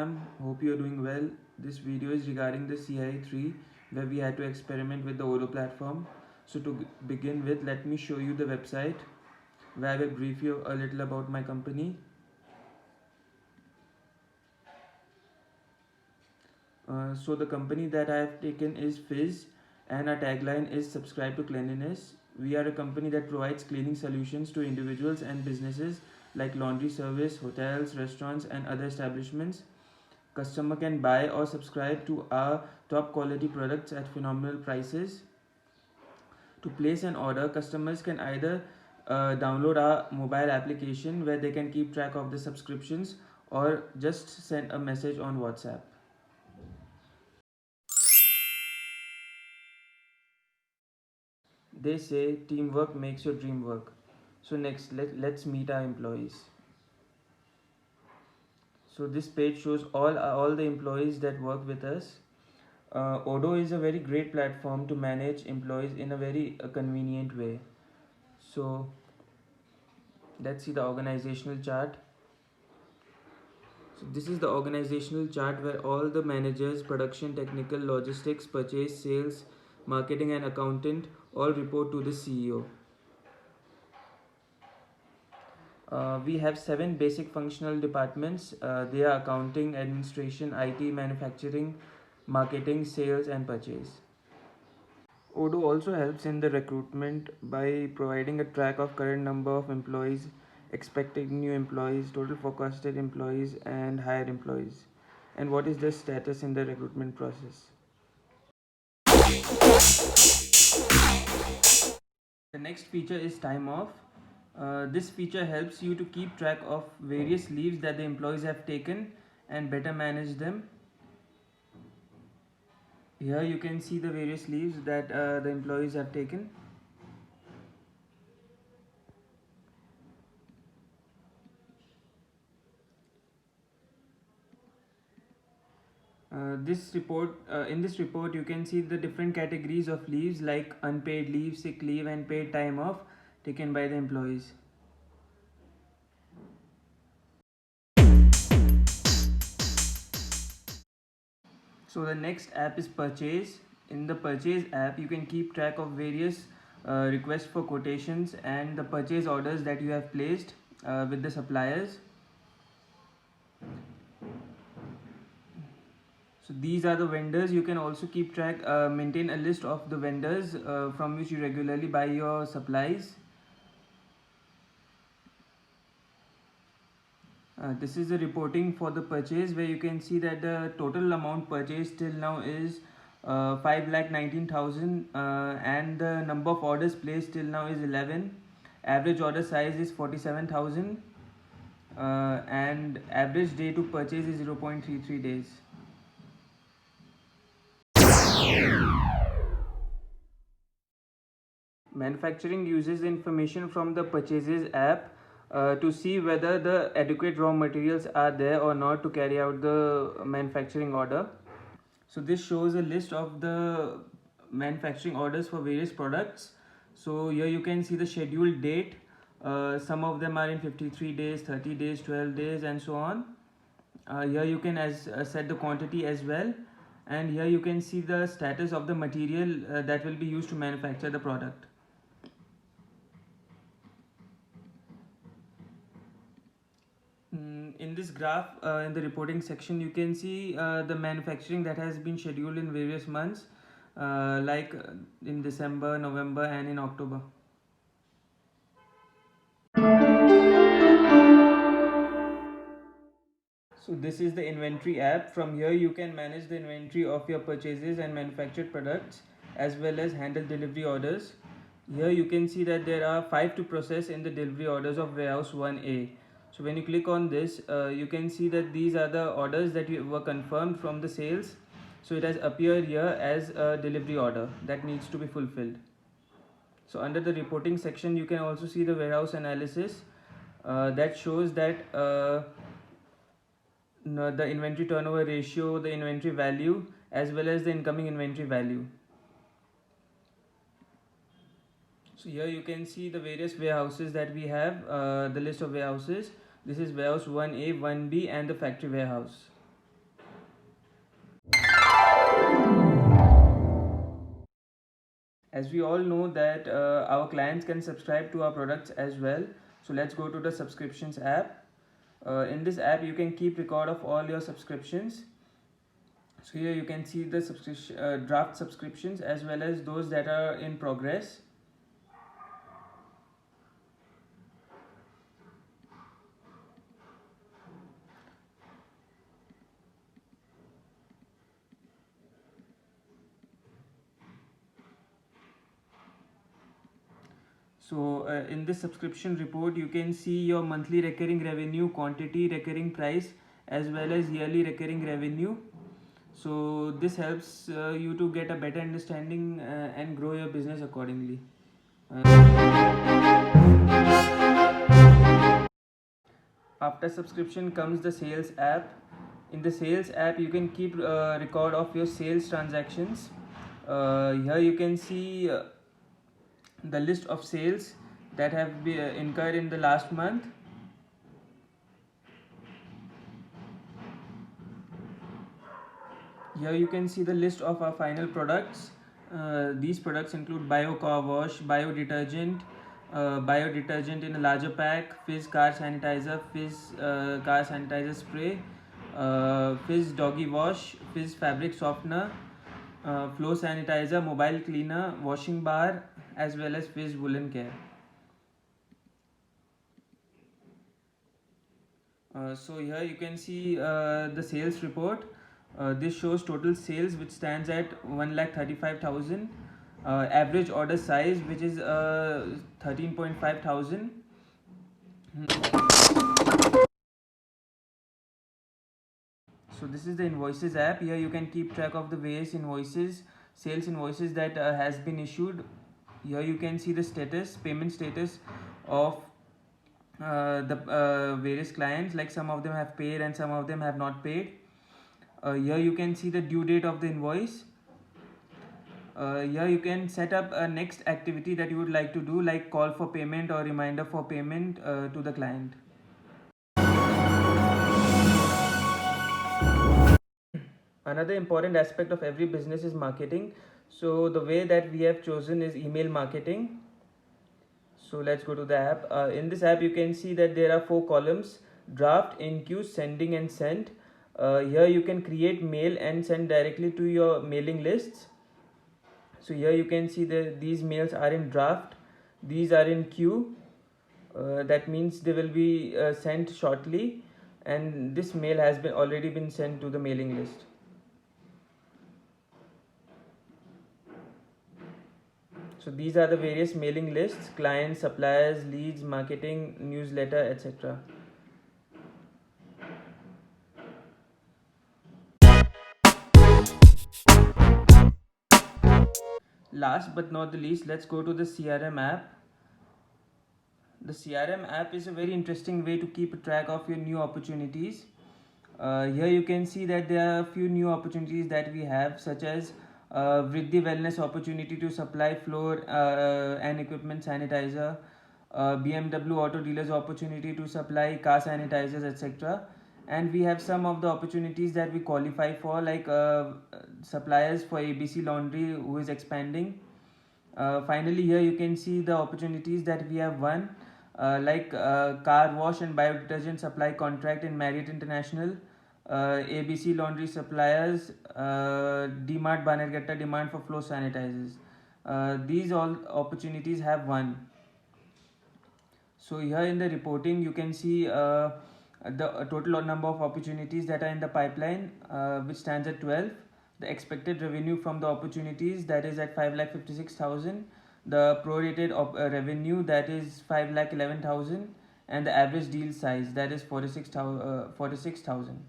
fam, hope you are doing well. This video is regarding the CI3 where we had to experiment with the Odoo platform. So to begin with, let me show you the website where I will brief you a little about my company. So the company that I have taken is Fizz and our tagline is subscribe to cleanliness. We are a company that provides cleaning solutions to individuals and businesses like laundry service, hotels, restaurants and other establishments. Customer can buy or subscribe to our top quality products at phenomenal prices. To place an order, customers can either download our mobile application where they can keep track of the subscriptions or just send a message on WhatsApp. They say teamwork makes your dream work. So next, let's meet our employees. So this page shows all the employees that work with us. Odoo is a very great platform to manage employees in a very convenient way. So let's see the organizational chart. So this is the organizational chart where all the managers, production, technical, logistics, purchase, sales, marketing and accountant all report to the CEO. We have 7 basic functional departments. They are accounting, administration, IT, manufacturing, marketing, sales and purchase. Odoo also helps in the recruitment by providing a track of current number of employees, expected new employees, total forecasted employees and hired employees, and what is the status in the recruitment process. The next feature is time off. This feature helps you to keep track of various leaves that the employees have taken and better manage them. Here you can see the various leaves that the employees have taken. In this report you can see the different categories of leaves like unpaid leave, sick leave and paid time off taken by the employees. So the next app is Purchase. In the Purchase app you can keep track of various requests for quotations and the purchase orders that you have placed with the suppliers. So these are the vendors. You can also keep track, maintain a list of the vendors from which you regularly buy your supplies. This is the reporting for the purchase where you can see that the total amount purchased till now is 5,19,000 and the number of orders placed till now is 11. Average order size is 47,000 and average day to purchase is 0.33 days. Manufacturing uses the information from the purchases app to see whether the adequate raw materials are there or not to carry out the manufacturing order. So this shows a list of the manufacturing orders for various products. So here you can see the scheduled date. Some of them are in 53 days, 30 days, 12 days and so on. Here you can set the quantity as well, and here you can see the status of the material that will be used to manufacture the product. In this graph, in the reporting section, you can see the manufacturing that has been scheduled in various months, like in December, November and in October. So this is the inventory app. From here you can manage the inventory of your purchases and manufactured products as well as handle delivery orders. Here you can see that there are 5 to process in the delivery orders of warehouse 1A. So when you click on this, you can see that these are the orders that were confirmed from the sales. So it has appeared here as a delivery order that needs to be fulfilled. So under the reporting section you can also see the warehouse analysis that shows that the inventory turnover ratio, the inventory value as well as the incoming inventory value. So here you can see the various warehouses that we have, the list of warehouses. This is warehouse 1A, 1B and the factory warehouse. As we all know that our clients can subscribe to our products as well. So let's go to the subscriptions app. In this app you can keep record of all your subscriptions. So here you can see the subscription draft subscriptions as well as those that are in progress. So in this subscription report you can see your monthly recurring revenue, quantity, recurring price as well as yearly recurring revenue. So this helps you to get a better understanding and grow your business accordingly. After subscription comes the sales app. In the sales app you can keep record of your sales transactions. Here you can see the list of sales that have been incurred in the last month. Here you can see the list of our final products. These products include bio car wash, bio detergent in a larger pack, Fizz car sanitizer, Fizz car sanitizer spray, Fizz doggy wash, Fizz fabric softener, flow sanitizer, mobile cleaner, washing bar, as well as Fizz woolen care. So here you can see the sales report. This shows total sales which stands at 1,35,000. Average order size which is 13.5 thousand. So this is the invoices app. Here you can keep track of the various invoices, sales invoices that has been issued. Here you can see the status, payment status of the various clients, like some of them have paid and some of them have not paid. Here you can see the due date of the invoice. Here you can set up a next activity that you would like to do, like call for payment or reminder for payment to the client. Another important aspect of every business is marketing. So the way that we have chosen is email marketing. So let's go to the app. In this app you can see that there are 4 columns: draft, in queue, sending and sent. Here you can create mail and send directly to your mailing lists. So here you can see that these mails are in draft, these are in queue. That means they will be sent shortly, and this mail has been already been sent to the mailing list. So these are the various mailing lists: clients, suppliers, leads, marketing, newsletter, etc. Last but not the least, let's go to the CRM app. The CRM app is a very interesting way to keep track of your new opportunities. Here you can see that there are a few new opportunities that we have, such as Vriddhi Wellness opportunity to supply floor and equipment sanitizer, BMW Auto Dealers opportunity to supply car sanitizers, etc. And we have some of the opportunities that we qualify for, like suppliers for ABC Laundry, who is expanding. Finally, here you can see the opportunities that we have won, like car wash and bio detergent supply contract in Marriott International, ABC Laundry suppliers, DMart Banerghatta demand for floor sanitizers. These all opportunities have won. So here in the reporting you can see the total number of opportunities that are in the pipeline, which stands at 12. The expected revenue from the opportunities, that is at 5,56,000. The prorated revenue, that is 5,11,000, and the average deal size, that is 46,000.